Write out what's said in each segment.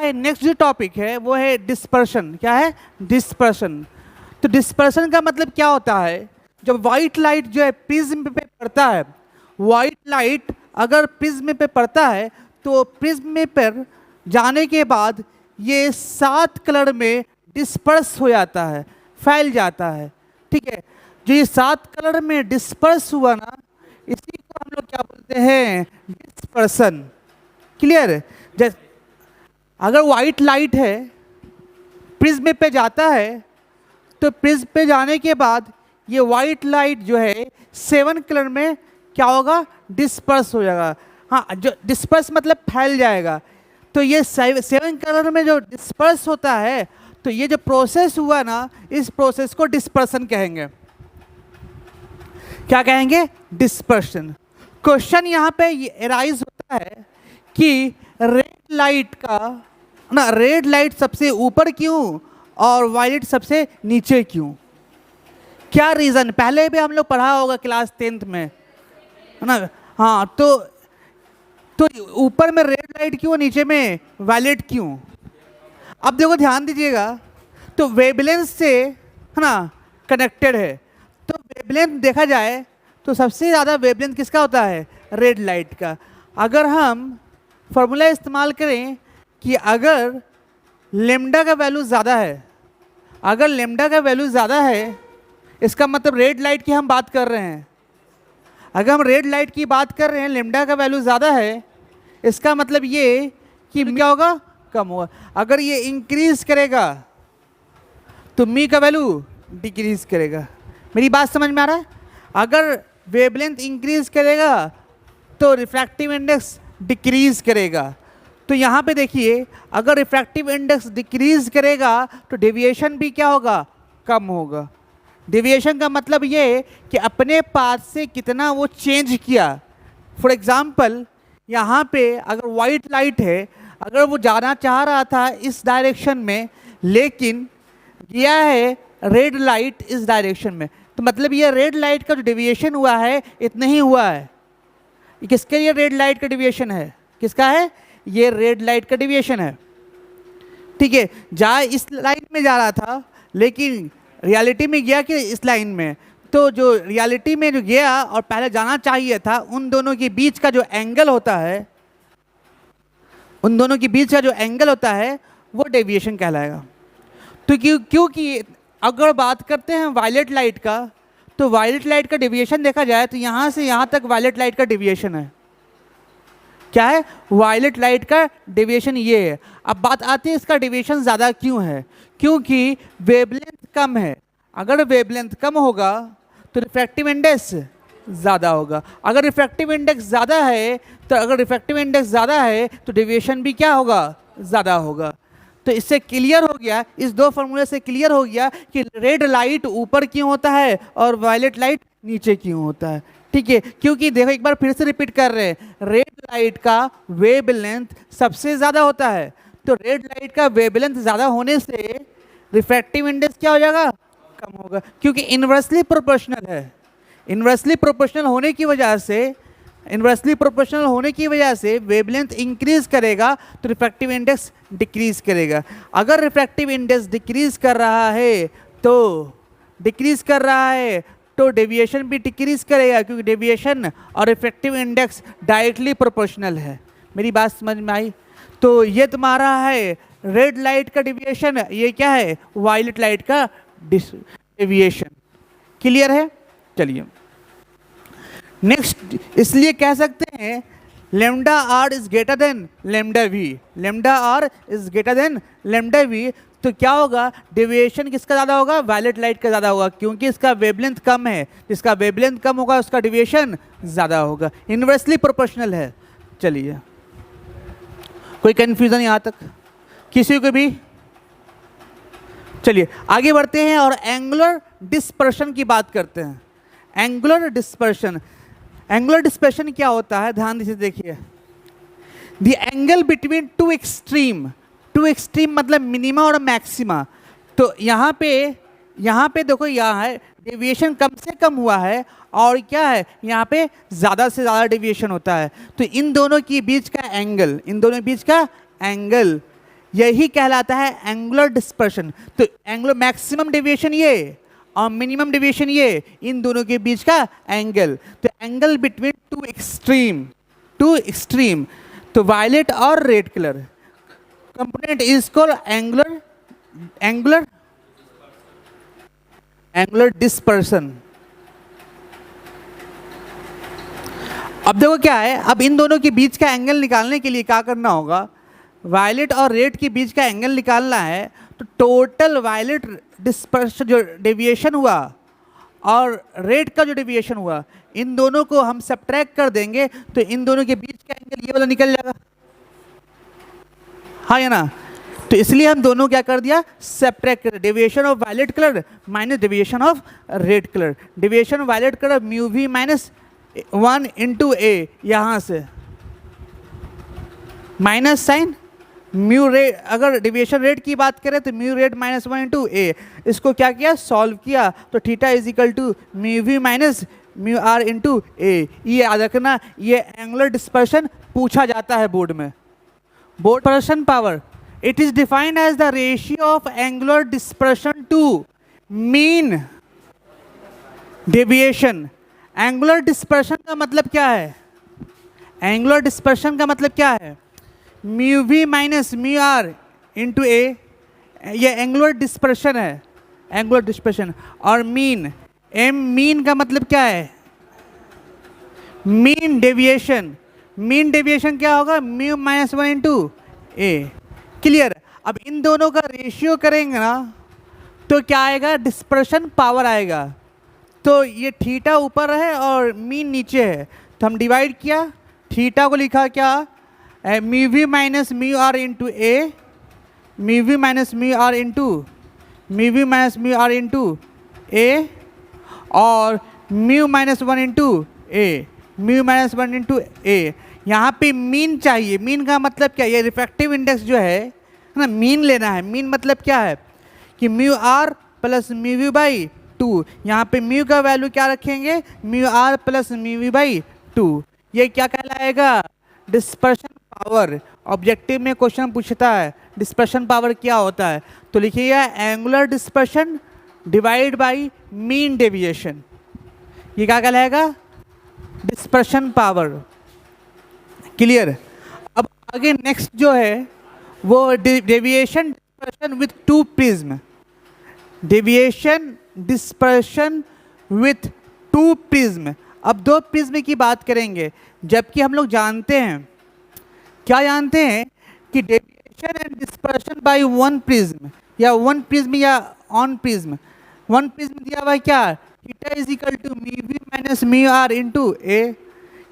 है नेक्स्ट जो टॉपिक है वो है डिस्पर्शन। क्या है? डिस्पर्शन। तो डिस्पर्शन का मतलब क्या होता है? जब वाइट लाइट जो है प्रिज्म पे पड़ता है, वाइट लाइट अगर प्रिज्म पे पड़ता है तो प्रिज्म पर जाने के बाद ये 7 कलर में डिस्पर्स हो जाता है, फैल जाता है। ठीक है, जो ये 7 कलर में डिस्पर्स हुआ ना, इसी को हम लोग क्या बोलते हैं? डिस्पर्सन। क्लियर है? जैसे अगर वाइट लाइट है प्रिज्म पे जाता है तो प्रिज्म पे जाने के बाद ये वाइट लाइट जो है 7 कलर में क्या होगा? डिस्पर्स हो जाएगा। हाँ, जो डिस्पर्स मतलब फैल जाएगा। तो ये 7 कलर में जो डिस्पर्स होता है, तो ये जो प्रोसेस हुआ ना, इस प्रोसेस को डिस्पर्सन कहेंगे। क्या कहेंगे? डिस्पर्शन। क्वेश्चन यहाँ पे एराइज होता है कि रेड लाइट का ना, रेड लाइट सबसे ऊपर क्यों और वायलेट सबसे नीचे क्यों? क्या रीज़न? पहले भी हम लोग पढ़ा होगा क्लास 10th में, है ना? हाँ, तो ऊपर में रेड लाइट क्यों, नीचे में वायलेट क्यों? अब देखो ध्यान दीजिएगा, तो वेवलेंथ से, है ना, कनेक्टेड है। तो वेवलेंथ देखा जाए तो सबसे ज़्यादा वेवलेंथ किसका होता है? रेड लाइट का। अगर हम फॉर्मूला इस्तेमाल करें कि अगर लेमडा का वैल्यू ज़्यादा है, अगर लेमडा का वैल्यू ज़्यादा है, इसका मतलब रेड लाइट की हम बात कर रहे हैं। अगर हम रेड लाइट की बात कर रहे हैं, लेमडा का वैल्यू ज़्यादा है, इसका मतलब ये कि क्या होगा? कम होगा। अगर ये इंक्रीज करेगा तो मी का वैल्यू डिक्रीज करेगा। मेरी बात समझ में आ रहा है? अगर वेवलेंथ इंक्रीज करेगा तो रिफ्रैक्टिव इंडेक्स डिक्रीज करेगा। तो यहाँ पे देखिए, अगर रिफ्रैक्टिव इंडेक्स डिक्रीज करेगा तो डेविएशन भी क्या होगा? कम होगा। डेविएशन का मतलब ये कि अपने पाथ से कितना वो चेंज किया। फॉर एग्जांपल, यहाँ पे अगर वाइट लाइट है, अगर वो जाना चाह रहा था इस डायरेक्शन में, लेकिन गया है रेड लाइट इस डायरेक्शन में, तो मतलब ये रेड लाइट का जो डेविएशन हुआ है इतना ही हुआ है। किसके? ये रेड लाइट का डेविएशन है। किसका है? ये रेड लाइट का डेविएशन है। ठीक है, जा इस लाइन में जा रहा था लेकिन रियलिटी में गया कि इस लाइन में, तो जो रियलिटी में जो गया और पहले जाना चाहिए था, उन दोनों के बीच का जो एंगल होता है, उन दोनों के बीच का जो एंगल होता है वो डेविएशन कहलाएगा। तो क्योंकि अगर बात करते हैं वायलेट लाइट का, तो वायलेट लाइट का डेविएशन देखा जाए तो यहाँ से यहाँ तक वायलेट लाइट का डेविएशन है। क्या है? वायलेट लाइट का डेविएशन ये है। अब बात आती है इसका डेविएशन ज़्यादा क्यों है? क्योंकि वेवलेंथ कम है। अगर वेवलेंथ कम होगा तो रिफ्रैक्टिव इंडेक्स ज़्यादा होगा। अगर रिफ्रैक्टिव इंडेक्स ज़्यादा है तो डेविएशन भी क्या होगा? ज़्यादा होगा। तो इससे क्लियर हो गया, इस दो फॉर्मूले से क्लियर हो गया कि रेड लाइट ऊपर क्यों होता है और वायलेट लाइट नीचे क्यों होता है। ठीक है, क्योंकि देखो एक बार फिर से रिपीट कर रहे हैं, रेड लाइट का वेवलेंथ सबसे ज़्यादा होता है। तो रेड लाइट का वेवलेंथ ज़्यादा होने से रिफ्रैक्टिव इंडेक्स क्या हो जाएगा? कम होगा, क्योंकि इन्वर्सली प्रोपोर्शनल है। इन्वर्सली प्रोपोर्शनल होने की वजह से वेवलेंथ इंक्रीज करेगा तो रिफ्रैक्टिव इंडेक्स डिक्रीज करेगा। अगर रिफ्रैक्टिव इंडेक्स डिक्रीज कर रहा है तो डेविएशन भी डिक्रीज करेगा, क्योंकि डेविएशन और रिफ्रैक्टिव इंडेक्स डायरेक्टली प्रोपोर्शनल है। मेरी बात समझ में आई? तो ये तुम्हारा है रेड लाइट का डेविएशन, ये क्या है? वायलेट लाइट का डेविएशन। क्लियर है? चलिए नेक्स्ट, इसलिए कह सकते हैं lambda R is greater than lambda V. Lambda R is greater than lambda V. तो क्या होगा? डेविएशन किसका ज़्यादा होगा? वायलेट लाइट का ज़्यादा होगा, क्योंकि इसका वेवलेंथ कम है। जिसका वेवलेंथ कम होगा उसका डेविएशन ज़्यादा होगा। इन्वर्सली प्रोपोर्शनल है। चलिए, कोई कन्फ्यूज़न यहाँ तक किसी को भी? चलिए आगे बढ़ते हैं और एंगुलर डिस्पर्शन की बात करते हैं। एंगुलर डिस्पर्शन क्या होता है? ध्यान से देखिए, the angle between two extreme मतलब मिनिमा और मैक्सिमा। तो यहाँ पे देखो, यहाँ है डेविएशन कम से कम हुआ है और क्या है, यहाँ पे ज़्यादा से ज़्यादा डेविएशन होता है। तो इन दोनों के बीच का एंगल यही कहलाता है एंगुलर डिस्पर्शन। तो एंगुलर मैक्सिमम डेविएशन ये और मिनिमम डेविएशन ये, इन दोनों के बीच का एंगल, तो एंगल बिटवीन टू एक्सट्रीम, तो वायलेट और red colour component is called angular dispersion. अब देखो क्या है, अब इन दोनों के बीच का एंगल निकालने के लिए क्या करना होगा, वायलेट और रेड के बीच का एंगल निकालना है। तो टोटल वायलेट डिस्पर्शन जो डेविएशन हुआ और रेड का जो डेविएशन हुआ, इन दोनों को हम सब्ट्रैक्ट कर देंगे, तो इन दोनों के बीच का एंगल ये वाला निकल जाएगा, हाँ या ना। तो इसलिए हम दोनों क्या कर दिया, सब्ट्रैक्ट कर, deviation of violet colour minus deviation of red colour, deviation of violet colour mu V minus 1 into A, यहाँ से माइनस साइन म्यू रेड, अगर डेविएशन रेट की बात करें तो mu red minus 1 into A, इसको क्या किया, सॉल्व किया, तो theta is equal to mu V minus mu R into A. ये याद रखना, ये एंगुलर डिस्पर्शन पूछा जाता है बोर्ड में। Board dispersion power, it is defined as the ratio of angular dispersion to mean deviation. Angular dispersion का मतलब क्या है, एंगुलर डिस्पर्शन का मतलब क्या है, mu V minus mu R into A, ये एंगुलर डिस्पर्शन है, एंगुलर डिस्पर्शन। और मीन, एम मीन का मतलब क्या है, मीन डेविएशन, मीन डेविएशन क्या होगा, mu minus 1 into A. Clear. अब इन दोनों का रेशियो करेंगे ना तो क्या आएगा, डिस्पर्शन पावर आएगा। तो ये थीटा ऊपर है और मीन नीचे है, तो हम डिवाइड किया, थीटा को लिखा क्या, mu V minus mu R into A, mu V minus mu R into mu V minus mu R into A, और mu minus 1 into A, mu minus 1 into A. यहाँ पे मीन चाहिए, mean का मतलब क्या, ये रिफ्रैक्टिव इंडेक्स जो है ना, मीन लेना है। मीन मतलब क्या है कि mu R plus mu V by 2, यहाँ पे म्यू का वैल्यू क्या रखेंगे, mu R plus mu V by 2। ये क्या कहलाएगा, डिस्पर्शन पावर। ऑब्जेक्टिव में क्वेश्चन पूछता है डिस्पर्शन पावर क्या होता है, तो लिखिएगा angular dispersion divide by mean deviation, ये क्या कहलाएगा, डिस्पर्शन पावर। क्लियर। अब आगे नेक्स्ट जो है वो deviation dispersion with to prism, deviation dispersion with to prism. अब दो प्रिज्म की बात करेंगे, जबकि हम लोग जानते हैं, क्या जानते हैं कि deviation and dispersion by one prism या वन प्रिज्म या ऑन प्रिज्म। वन प्रिज्म दिया हुआ है क्या, theta is equal to mu V minus mu R into A.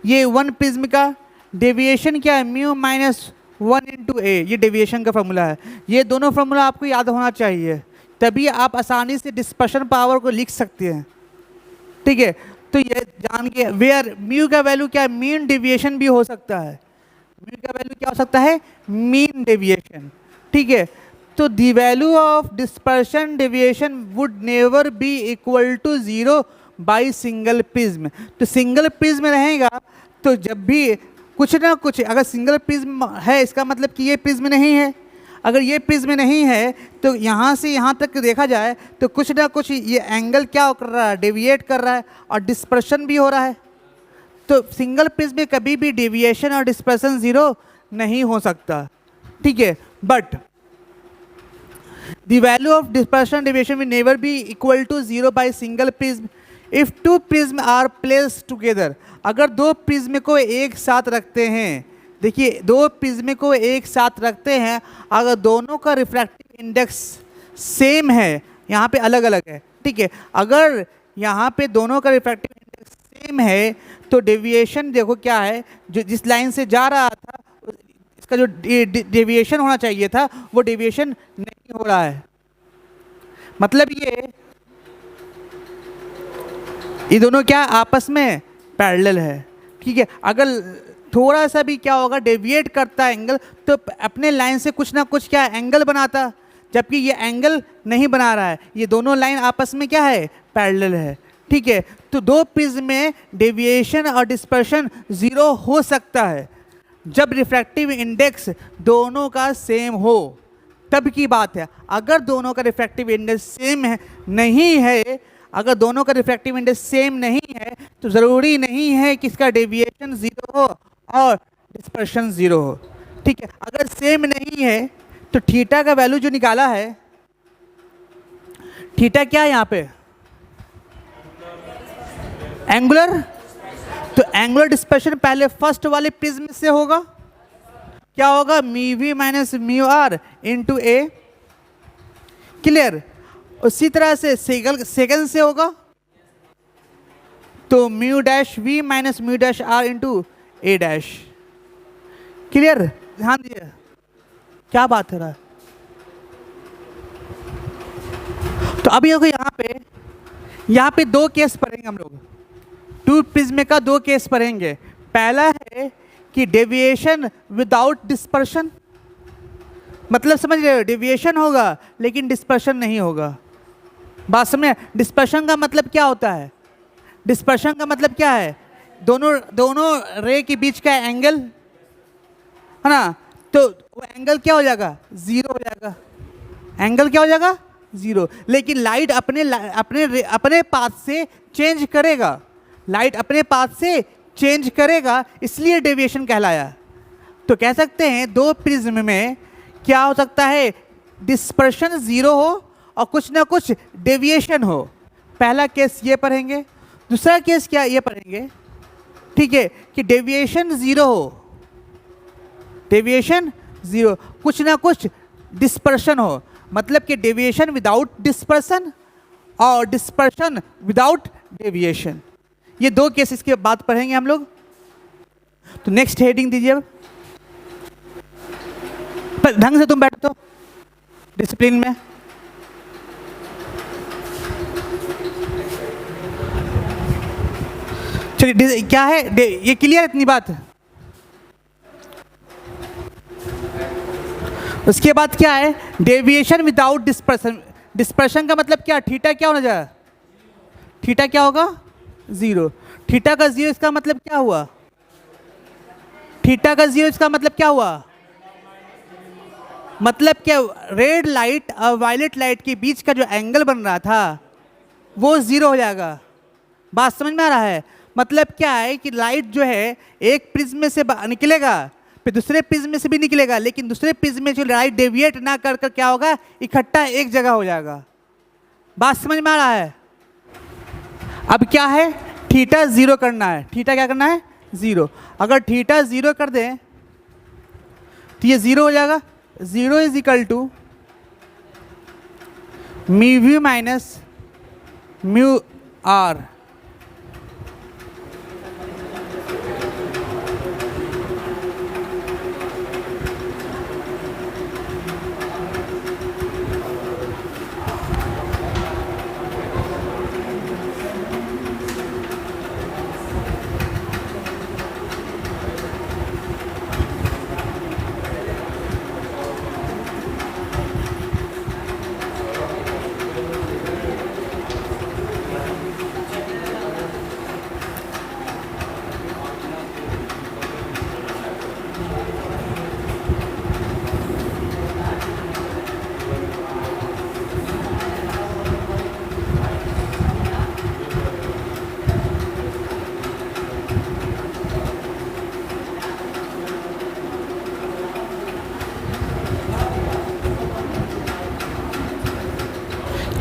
ये वन प्रिज्म का डेविएशन क्या है, म्यू माइनस 1 इंटू ए, ये डेविएशन का फॉर्मूला है। ये दोनों फॉर्मूला आपको याद होना चाहिए, तभी आप आसानी से डिस्पर्शन पावर को लिख सकते हैं। ठीक है, तो ये जान के, वेयर म्यू का वैल्यू क्या है, मीन डेविएशन भी हो सकता है, म्यू का वैल्यू क्या हो सकता है, मीन डेविएशन। ठीक है, तो the value of dispersion deviation would never be equal to 0 by single prism. तो सिंगल प्रिज्म रहेगा तो जब भी कुछ ना कुछ, अगर सिंगल प्रिज्म है इसका मतलब कि ये प्रिज्म नहीं है, अगर ये प्रिज्म नहीं है तो यहाँ से यहाँ तक देखा जाए तो कुछ ना कुछ ये एंगल क्या कर रहा है, डेविएट कर रहा है और डिस्पर्शन भी हो रहा है। तो सिंगल प्रिज्म में कभी भी डेविएशन और डिस्पर्शन 0 नहीं हो सकता। ठीक है, but the value of dispersion deviation will never be equal to 0 by single prism if two prism are placed together. अगर दो प्रिज्म को एक साथ रखते हैं, देखिए दो प्रिज्म को एक साथ रखते हैं, अगर दोनों का रिफ्रैक्टिव इंडेक्स सेम है, यहाँ पे अलग अलग है, ठीक है, अगर यहाँ पे दोनों का रिफ्रैक्टिव इंडेक्स सेम है तो डेविएशन देखो क्या है, जो जिस लाइन से जा रहा था इसका जो डेविएशन होना चाहिए था वो डेविएशन नहीं हो रहा है। मतलब ये दोनों क्या आपस में पैरेलल है। ठीक है, अगर थोड़ा सा भी क्या होगा, डेविएट करता है एंगल, तो अपने लाइन से कुछ ना कुछ क्या एंगल बनाता, जबकि ये एंगल नहीं बना रहा है, ये दोनों लाइन आपस में क्या है, पैरेलल है। ठीक है, तो दो प्रिज्म में डेविएशन और डिस्पर्शन 0 हो सकता है जब रिफ्रैक्टिव इंडेक्स दोनों का सेम हो। तब की बात है। अगर दोनों का रिफ्रैक्टिव इंडेक्स सेम है नहीं है, अगर दोनों का रिफ्रैक्टिव इंडेक्स सेम नहीं है तो ज़रूरी नहीं है कि इसका डेविएशन 0 हो और डिस्पर्शन 0 हो। ठीक है, अगर सेम नहीं है तो थीटा का वैल्यू जो निकाला है, थीटा क्या है यहाँ पे, एंगुलर, तो एंगुलर डिस्पर्शन पहले फर्स्ट वाले प्रिज्म से होगा, क्या होगा, mu V minus mu R into A. Clear. उसी तरह से सेकंड से होगा तो mu dash V minus mu dash R into A dash. Clear, ध्यान दिए क्या बात है रहा है। तो अभी होगा यहाँ पे दो केस पढ़ेंगे हम लोग, टू प्रिज्म का दो केस पढ़ेंगे। पहला है कि डेविएशन विदाउट डिस्पर्शन, मतलब समझ रहे हो, डेविएशन होगा लेकिन डिस्पर्शन नहीं होगा। बात समझे, डिस्पर्शन का मतलब क्या होता है, डिस्पर्शन का मतलब क्या है, दोनों रे के बीच का एंगल है ना, तो वो एंगल क्या हो जाएगा, जीरो हो जाएगा, एंगल क्या हो जाएगा, जीरो। लेकिन लाइट अपने पाथ से चेंज करेगा, लाइट अपने पाथ से चेंज करेगा, इसलिए डेविएशन कहलाया। तो कह सकते हैं दो प्रिज्म में क्या हो सकता है, डिस्पर्शन जीरो हो और कुछ ना कुछ डेविएशन हो। पहला केस ये पढ़ेंगे, दूसरा केस क्या ये पढ़ेंगे, ठीक है, कि डेविएशन जीरो हो, डेविएशन जीरो, कुछ ना कुछ डिस्पर्शन हो, मतलब कि डेविएशन विदाउट डिस्पर्शन और डिस्पर्शन विदाउट डेविएशन। ये दो केस इसके बाद पढ़ेंगे हम लोग। तो नेक्स्ट हेडिंग दीजिए, ढंग से तुम बैठो तो डिसिप्लिन में। चलिए क्या है ये, क्लियर इतनी बात। उसके बाद क्या है, डेविएशन विदाउट डिस्पर्शन। डिस्पर्शन का मतलब क्या, थीटा क्या होना चाहिए, थीटा क्या होगा, जीरो। थीटा का जीरो इसका मतलब क्या हुआ, थीटा का जीरो इसका मतलब क्या हुआ, मतलब क्या, रेड लाइट और वायलेट लाइट के बीच का जो एंगल बन रहा था वो जीरो हो जाएगा। बात समझ में आ रहा है, मतलब क्या है कि लाइट जो है एक प्रिज्म में से निकलेगा, फिर दूसरे प्रिज्म में से भी निकलेगा, लेकिन दूसरे प्रिज्म में जो लाइट डेविएट ना कर कर क्या होगा, इकट्ठा एक जगह हो जाएगा। बात समझ में आ रहा है। अब क्या है, थीटा जीरो करना है, थीटा क्या करना है, जीरो। अगर थीटा जीरो कर दें तो ये जीरो हो जाएगा, zero is equal to mu V minus mu R.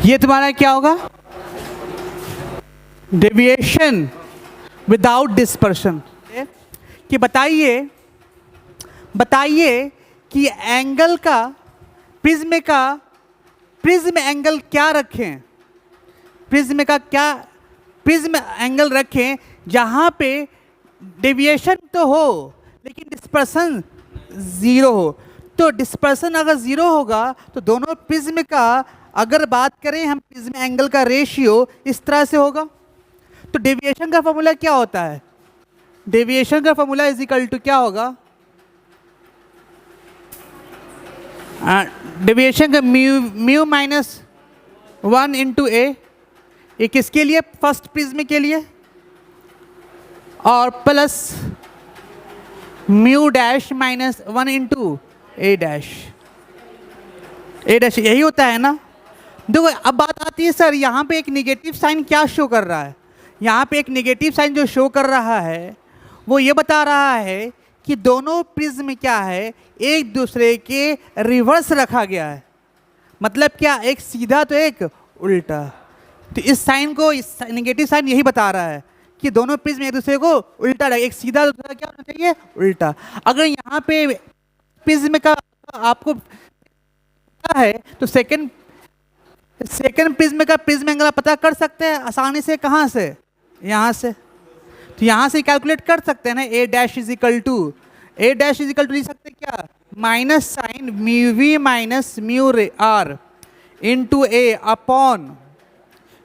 ये तुम्हारा क्या होगा, डेविएशन विदाउट डिस्पर्शन। कि बताइए कि एंगल का प्रिज्म एंगल क्या रखें, प्रिज्म एंगल रखें जहाँ पे डेविएशन तो हो लेकिन डिस्पर्शन ज़ीरो हो। तो डिस्पर्शन अगर ज़ीरो होगा तो दोनों प्रिज्म का, अगर बात करें हम प्रिज्म एंगल का रेशियो, इस तरह से होगा। तो डेविएशन का फॉर्मूला क्या होता है, डेविएशन का फॉर्मूला इज इक्वल टू क्या होगा, डेविएशन का म्यू माइनस 1 इंटू ए, ये किसके लिए, फर्स्ट प्रिज्म के लिए, और plus mu dash minus 1 into A dash. A dash यही होता है ना। देखो अब बात आती है सर यहाँ पे एक निगेटिव साइन क्या शो कर रहा है। यहाँ पे एक निगेटिव साइन जो शो कर रहा है वो ये बता रहा है कि दोनों प्रिज्म क्या है, एक दूसरे के रिवर्स रखा गया है। मतलब क्या, एक सीधा तो एक उल्टा। तो इस साइन को, इस निगेटिव साइन यही बता रहा है कि दोनों प्रिज्म एक दूसरे को उल्टा रखे, एक सीधा दूसरा क्या होना चाहिए, उल्टा। अगर यहाँ पे प्रिज्म का आपको पता है तो सेकंड प्रिज्म का प्रिज्म एंगल आप पता कर सकते हैं आसानी से। कहाँ से? यहाँ से। तो यहाँ से कैलकुलेट कर सकते हैं ना। A dash is equal to लिख सकते हैं क्या, minus sign mu V minus mu R into A upon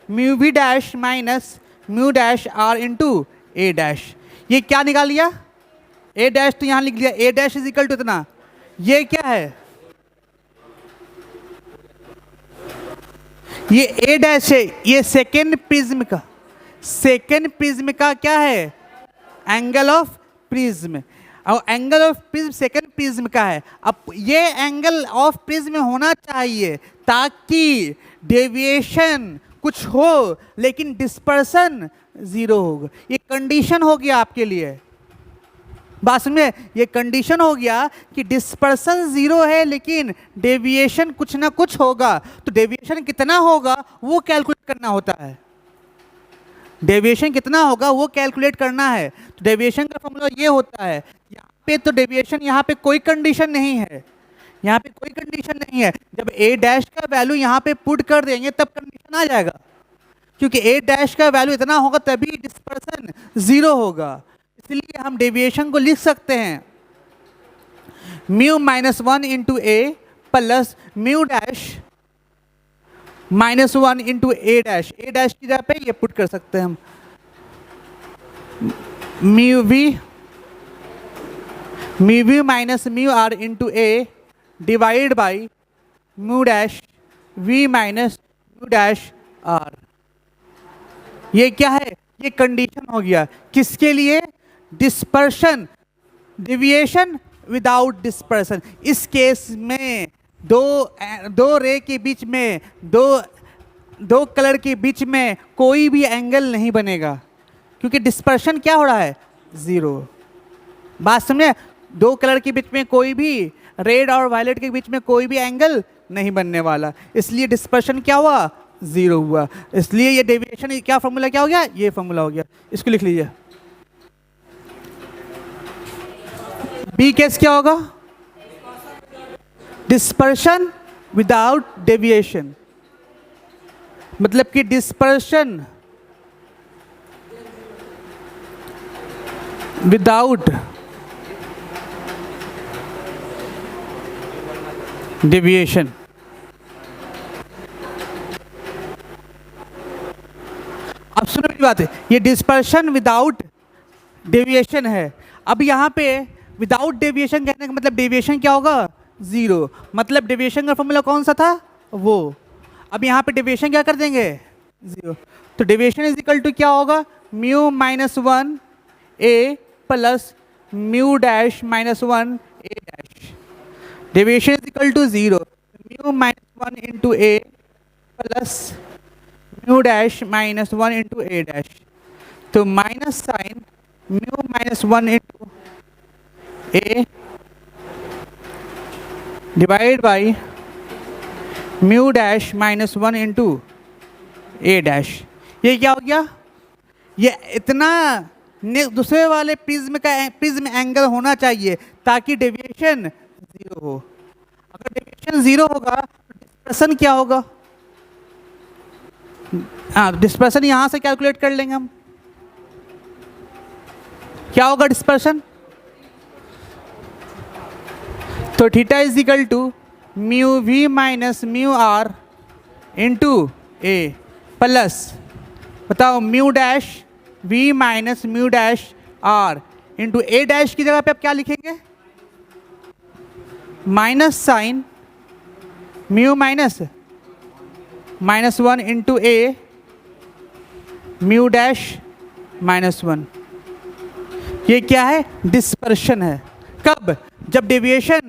mu V dash minus mu dash R into A dash. ये क्या निकाल लिया, ए डैश तो यहाँ लिख लिया, ए डैश इज इक्वल टू इतना। ये क्या है, ये ए डैश है, ये सेकेंड प्रिज्म का क्या है, एंगल ऑफ प्रिज्म। और angle of prism second prism का है। अब ये एंगल ऑफ प्रिज्म होना चाहिए ताकि डेविएशन कुछ हो लेकिन डिस्पर्सन जीरो होगा। ये कंडीशन हो गया आपके लिए, बात समझे, ये कंडीशन हो गया कि डिस्पर्सन जीरो है लेकिन डेविएशन कुछ ना कुछ होगा। तो डेविएशन कितना होगा वो कैलकुलेट करना होता है, डेविएशन कितना होगा वो कैलकुलेट करना है। तो डेविएशन का फॉर्मूला ये होता है, यहाँ पे तो डेविएशन, यहाँ पे कोई कंडीशन नहीं है, यहाँ पे कोई कंडीशन नहीं है। जब ए डैश का वैल्यू यहाँ पे पुट कर देंगे तब कंडीशन आ जाएगा, क्योंकि ए डैश का वैल्यू इतना होगा तभी डिस्पर्सन जीरो होगा। इसलिए हम डेविएशन को लिख सकते हैं mu minus 1 into A plus mu dash minus 1 into A dash की जगह पे ये पुट कर सकते हैं हम mu V minus mu R into A divide by mu dash V minus mu dash R. ये क्या है, ये कंडीशन हो गया किसके लिए, डिस्पर्शन, डेविएशन विदाउट डिस्पर्शन। इस केस में दो रे के बीच में, दो कलर के बीच में कोई भी एंगल नहीं बनेगा क्योंकि डिस्पर्शन क्या हो रहा है, जीरो। बात समझे, दो कलर के बीच में कोई भी, रेड और वायलेट के बीच में कोई भी एंगल नहीं बनने वाला, इसलिए डिस्पर्शन क्या हुआ, जीरो हुआ। इसलिए ये डेविएशन क्या फॉर्मूला क्या हो गया, ये फॉर्मूला हो गया। इसको लिख लीजिए। बी केस क्या होगा, डिस्पर्शन विदाउट डेविएशन, मतलब कि डिस्पर्शन विदाउट डेविएशन। अब सुनो मेरी बात है, ये डिस्पर्शन विदाउट डेविएशन है। अब यहाँ पे विदाउट डेविएशन कहने का मतलब डेविएशन क्या होगा, जीरो। मतलब डेविएशन का फॉर्मूला कौन सा था, वो। अब यहाँ पे डेविएशन क्या कर देंगे, जीरो। तो डेविएशन इज इक्वल टू क्या होगा, mu minus 1 A plus mu dash minus 1 A dash. Deviation is equal to zero, mu minus 1 into A plus mu dash minus 1 into A dash. तो minus sign mu minus 1 into A divide by mu dash minus 1 into A dash. ये क्या हो गया, ये इतना दूसरे वाले prism angle होना चाहिए ताकि डेविएशन जीरो हो। अगर डेविएशन जीरो होगा तो डिस्पर्सन क्या होगा, हाँ डिस्पर्सन यहाँ से कैलकुलेट कर लेंगे हम। क्या होगा डिस्पर्सन, तो theta is equal to mu V minus mu R into A plus, बताओ mu dash V minus mu dash R into A dash की जगह पे आप क्या लिखेंगे, minus sign mu minus 1 into A mu dash minus 1। ये क्या है, डिस्पर्शन है। कब, जब डेविएशन